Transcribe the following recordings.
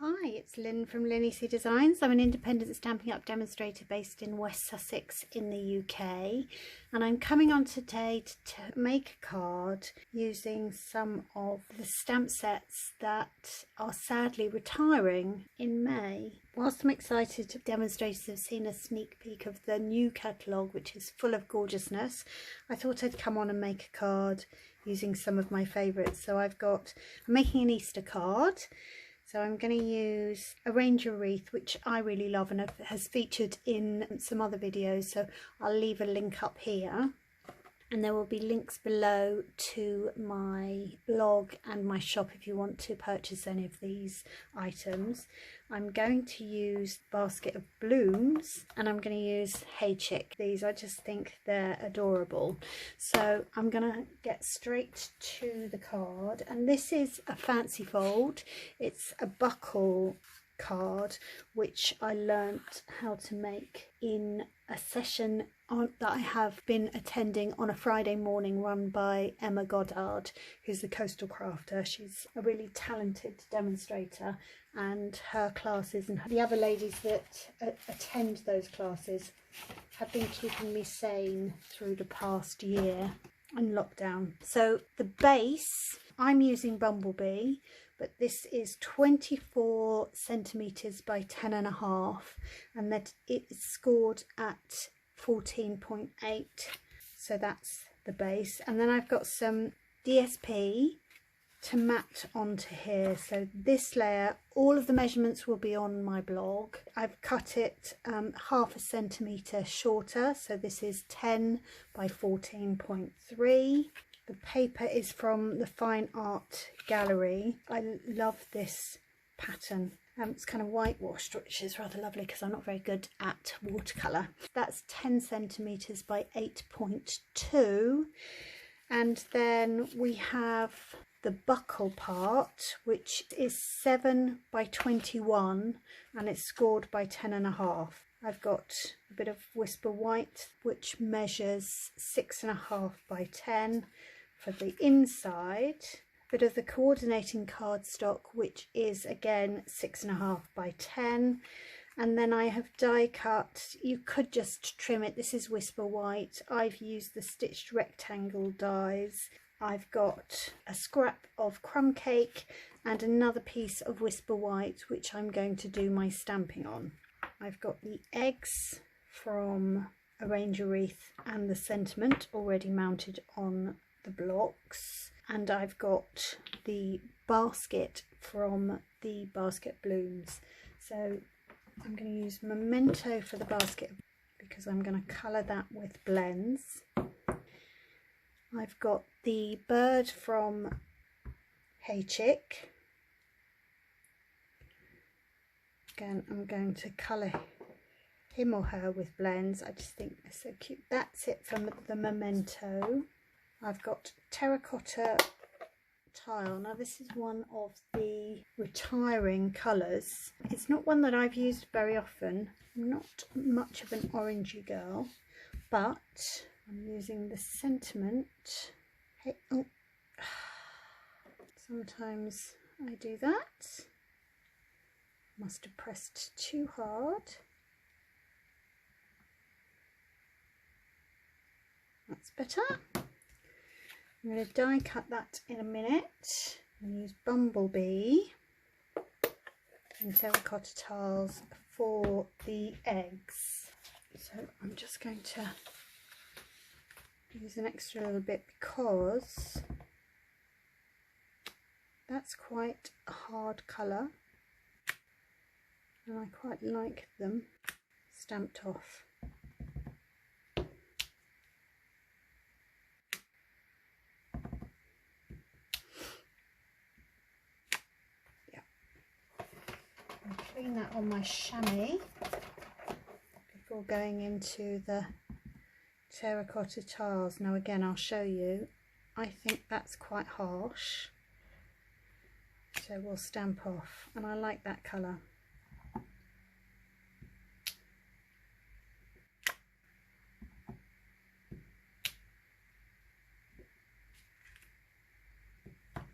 Hi, it's Lynn from LynnieCDesigns. I'm an independent Stampin' Up demonstrator based in West Sussex in the UK, and I'm coming on today to make a card using some of the stamp sets that are sadly retiring in May. Whilst I'm excited, demonstrators have seen a sneak peek of the new catalogue, which is full of gorgeousness. I thought I'd come on and make a card using some of my favourites. So I'm making an Easter card. So I'm going to use a Ranger wreath, which I really love and has featured in some other videos. So I'll leave a link up here. And there will be links below to my blog and my shop if you want to purchase any of these items. I'm going to use Basket of Blooms and I'm going to use Hey Chick. These, I just think they're adorable. So I'm going to get straight to the card, and this is a fancy fold. It's a buckle card which I learnt how to make in a session that I have been attending on a Friday morning run by Emma Goddard, who's the coastal crafter. She's a really talented demonstrator, and her classes and the other ladies that attend those classes have been keeping me sane through the past year and lockdown. So the base, I'm using Bumblebee, but this is 24 centimeters by 10.5, and that it is scored at 14.8. So that's the base, and then I've got some DSP to mat onto here. So this layer, all of the measurements will be on my blog. I've cut it half a centimeter shorter, so this is 10 by 14.3. The paper is from the Fine Art Gallery. I love this pattern. It's kind of whitewashed, which is rather lovely because I'm not very good at watercolour. That's 10 centimeters by 8.2. And then we have the buckle part, which is 7 by 21, and it's scored by 10.5. I've got a bit of Whisper White, which measures 6.5 by 10 for the inside. Bit of the coordinating cardstock, which is again 6.5 by 10. And then I have die cut. You could just trim it. This is Whisper White. I've used the stitched rectangle dies. I've got a scrap of crumb cake and another piece of Whisper White, which I'm going to do my stamping on. I've got the eggs from a Ranger wreath and the sentiment already mounted on the blocks, and I've got the basket from the Basket Blooms. So I'm going to use Memento for the basket because I'm going to colour that with blends. I've got the bird from Hey Chick. Again, I'm going to colour him or her with blends. I just think they're so cute. That's it from the Memento. I've got terracotta tile. Now this is one of the retiring colours. It's not one that I've used very often. I'm not much of an orangey girl, but I'm using the sentiment. Hey, oh. Sometimes I do that. Must have pressed too hard. That's better. I'm going to die cut that in a minute and use Bumblebee and terracotta tiles for the eggs. So I'm just going to use an extra little bit because that's quite a hard colour and I quite like them stamped off. Clean that on my chamois before going into the terracotta tiles. Now again, I'll show you. I think that's quite harsh, so we'll stamp off, and I like that colour.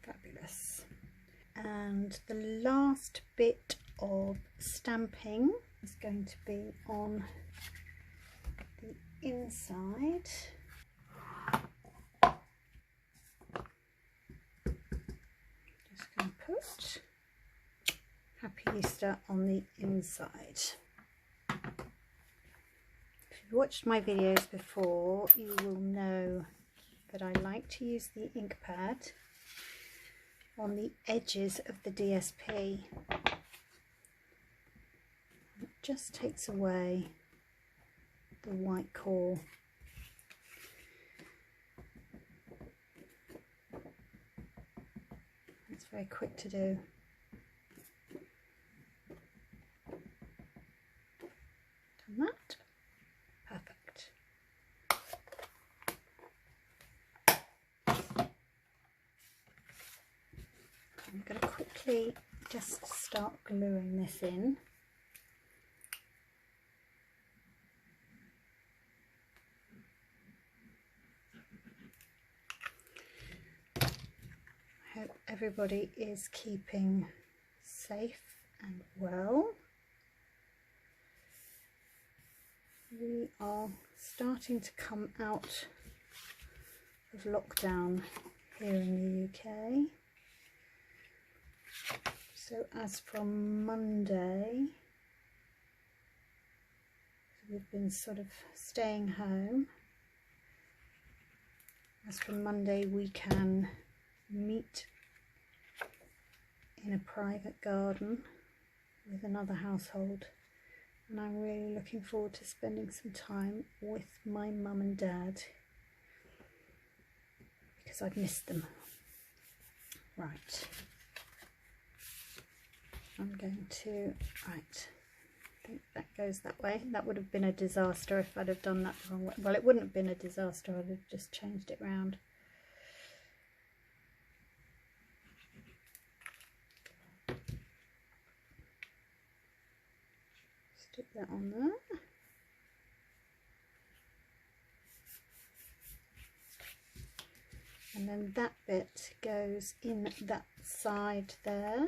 Fabulous. And the last bit of stamping is going to be on the inside. Just going to put Happy Easter on the inside. If you've watched my videos before, you will know that I like to use the ink pad on the edges of the DSP. It just takes away the white core. It's very quick to do. Done that. Perfect. I'm going to quickly just start gluing this in. I hope everybody is keeping safe and well. We are starting to come out of lockdown here in the UK. So as from Monday, we've been sort of staying home. As from Monday, we can meet in a private garden with another household. And I'm really looking forward to spending some time with my mum and dad because I've missed them. Right. I'm going to, right, I think that goes that way. That would have been a disaster if I'd have done that the wrong way. Well, it wouldn't have been a disaster, I'd have just changed it round. Stick that on there. And then that bit goes in that side there.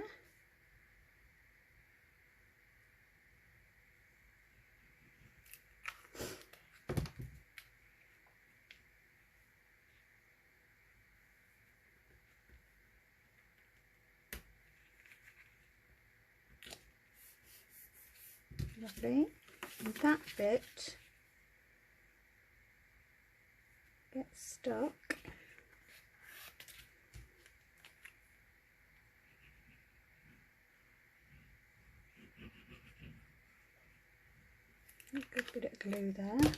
Lovely. And that bit gets stuck a good bit of glue there.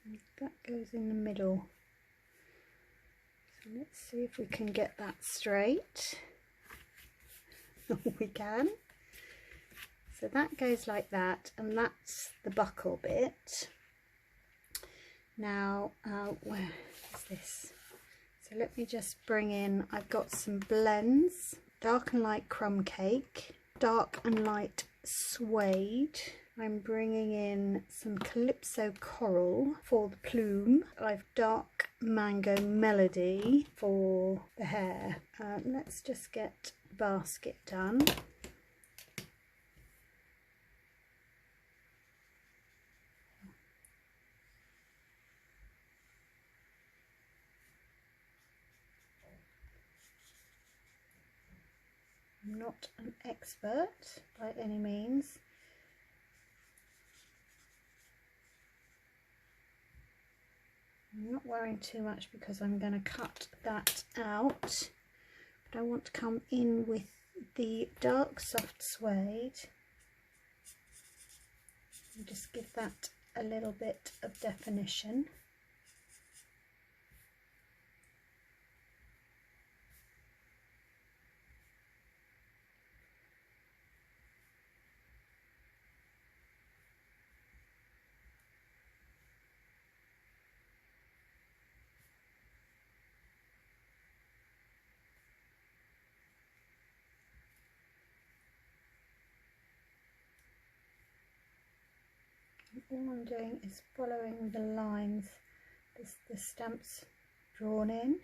And that goes in the middle. So let's see if we can get that straight. We can. So that goes like that, and that's the buckle bit. Now, where is this? So let me just bring in, I've got some blends, dark and light crumb cake, dark and light suede. I'm bringing in some Calypso coral for the plume. I've dark mango melody for the hair. Let's just get the basket done. I'm not an expert by any means. I'm not worrying too much because I'm going to cut that out, but I want to come in with the dark soft suede and just give that a little bit of definition. All I'm doing is following the lines. The stamps drawn in.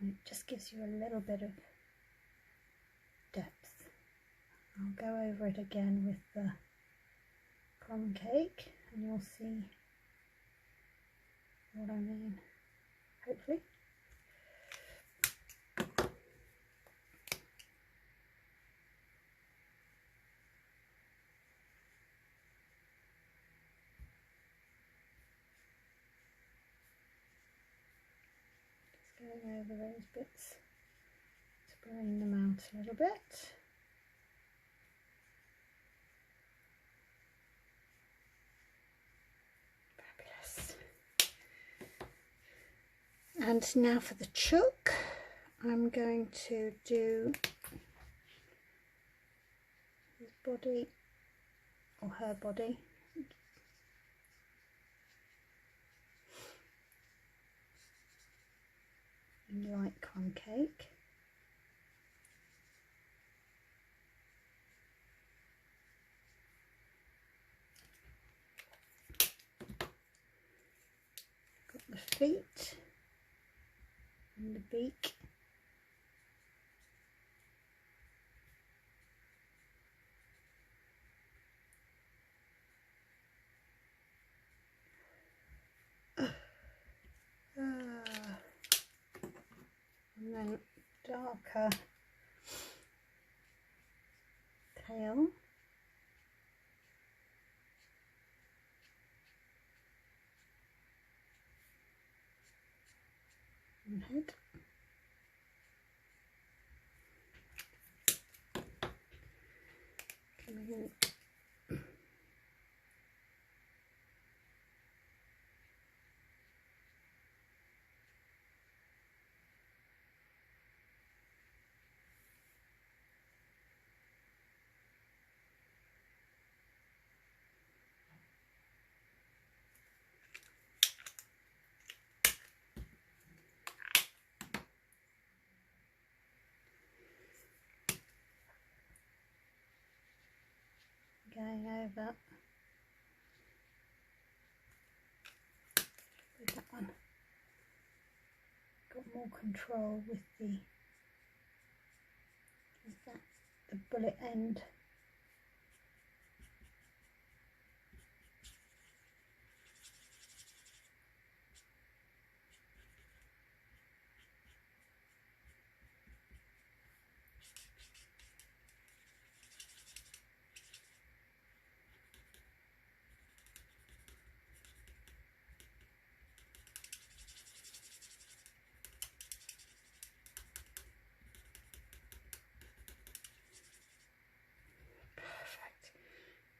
And it just gives you a little bit of depth. I'll go over it again with the crumb cake and you'll see what I mean, hopefully. Just going over those bits to bring them out a little bit. And now for the chook, I'm going to do his body or her body. In light crumb cake. Got the feet. And the beak. And then darker tail. And head. Coming in. Going over with that one. Got more control with the bullet end.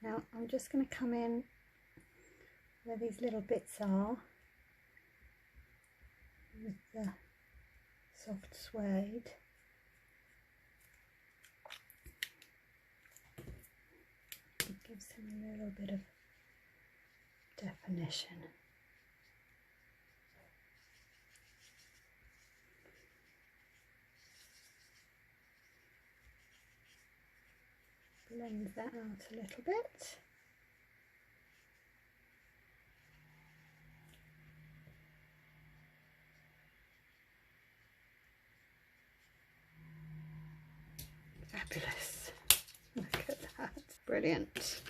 Now I'm just going to come in where these little bits are with the soft suede. It gives him a little bit of definition. Blend that out a little bit. Fabulous. Look at that. Brilliant.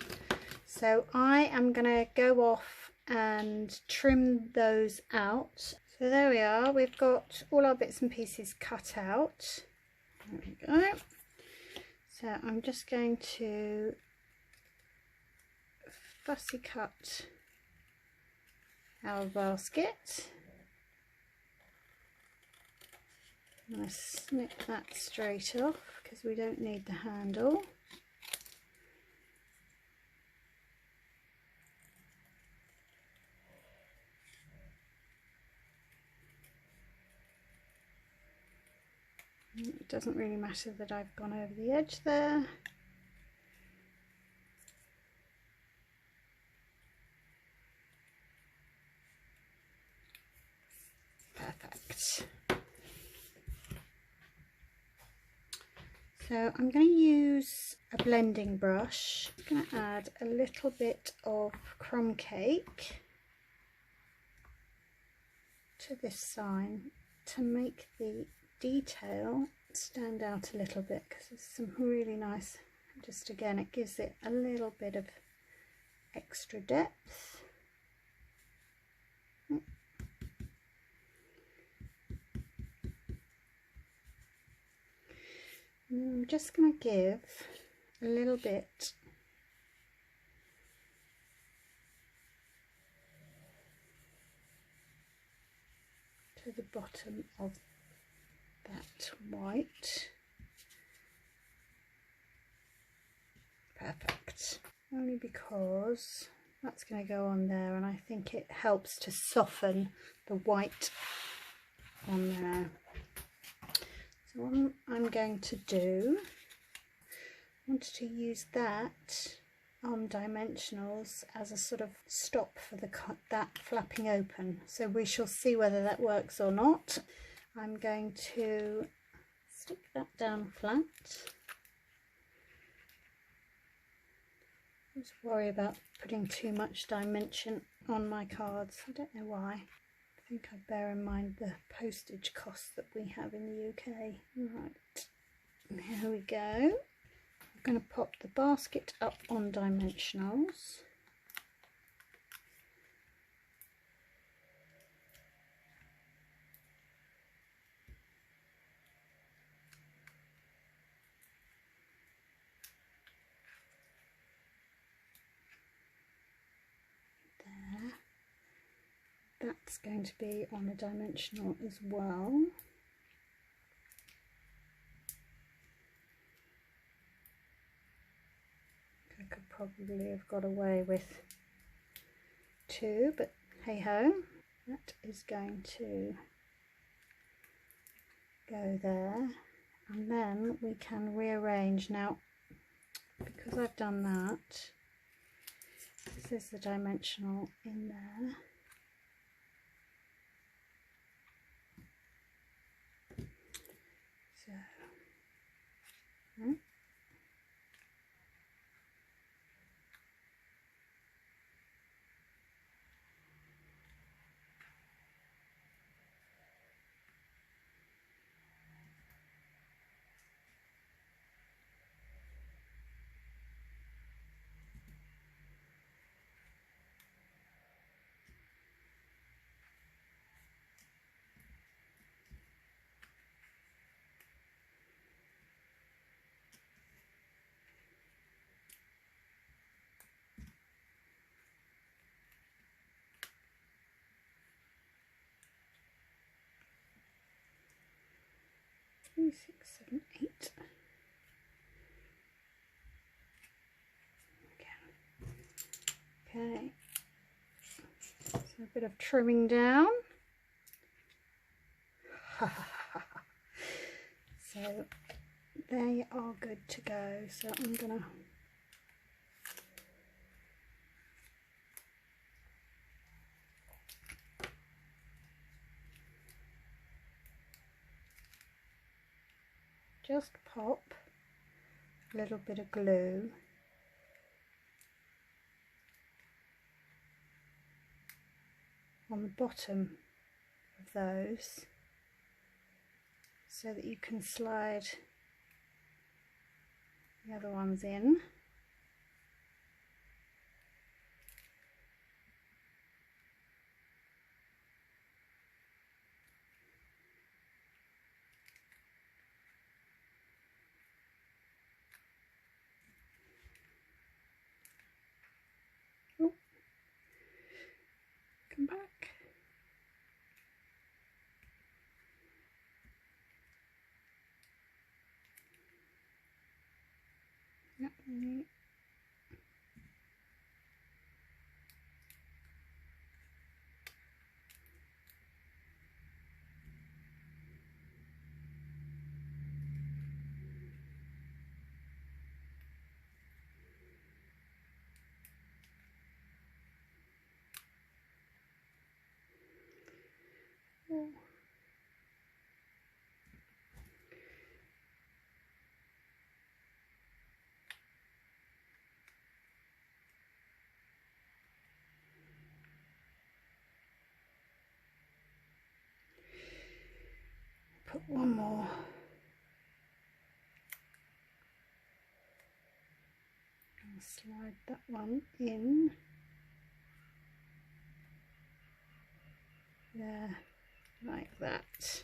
So I am going to go off and trim those out. So there we are. We've got all our bits and pieces cut out. There we go. So I'm just going to fussy cut our basket. I'm going to snip that straight off because we don't need the handle. It doesn't really matter that I've gone over the edge there. Perfect. So I'm going to use a blending brush. I'm going to add a little bit of crumb cake. to this sign to make the detail stand out a little bit, because there's some really nice, just again it gives it a little bit of extra depth. And I'm just going to give a little bit to the bottom of that white. Perfect. Only because that's going to go on there, and I think it helps to soften the white on there. So what I'm going to do, I wanted to use that on dimensionals as a sort of stop for that flapping open. So we shall see whether that works or not. I'm going to stick that down flat. I just worry about putting too much dimension on my cards. I don't know why. I think I bear in mind the postage costs that we have in the UK. Right, there we go. I'm going to pop the basket up on dimensionals. That's going to be on a dimensional as well. I could probably have got away with 2, but hey ho, that is going to go there, and then we can rearrange. Now, because I've done that, this is the dimensional in there. So, three, 6, 7, 8. Okay, so a bit of trimming down. So they are good to go. So I'm gonna just pop a little bit of glue on the bottom of those so that you can slide the other ones in. Oh, come back. Yep. Oh. one more. I'll slide that one in there like that.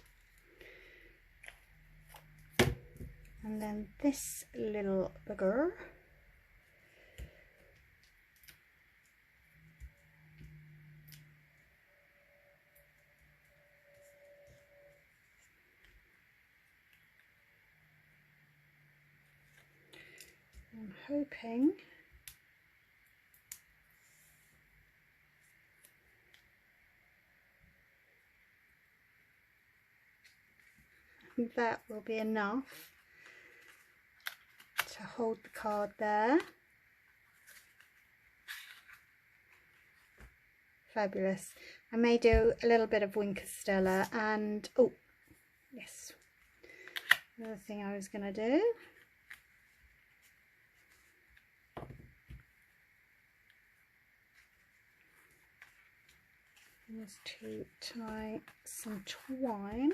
And then this little bugger, I'm hoping that will be enough to hold the card there. Fabulous. I may do a little bit of Winker Stella and, oh yes, another thing I was going to do was to tie some twine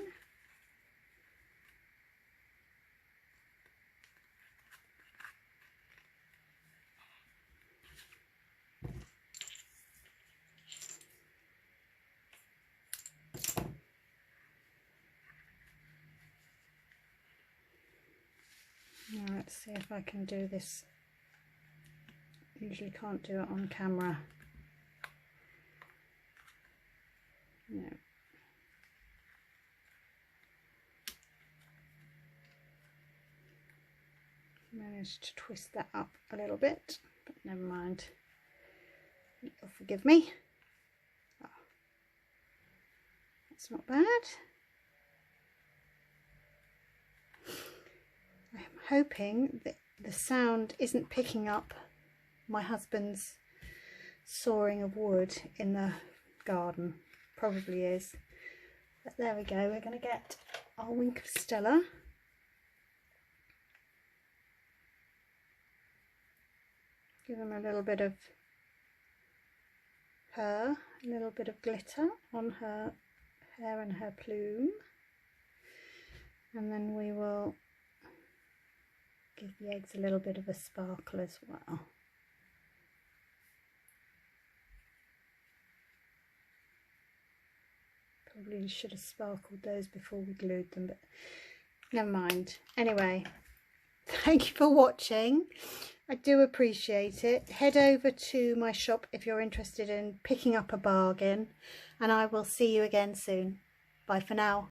now. Let's see if I can do this. Usually can't do it on camera. No. Managed to twist that up a little bit, but never mind. You'll forgive me. Oh, that's not bad. I'm hoping that the sound isn't picking up my husband's sawing of wood in the garden. Probably is. But there we go, we're going to get our Winker Stella. Give him a little bit of a little bit of glitter on her hair and her plume. And then we will give the eggs a little bit of a sparkle as well. Probably should have sparkled those before we glued them, but never mind. Anyway, thank you for watching. I do appreciate it. Head over to my shop if you're interested in picking up a bargain, and I will see you again soon. Bye for now.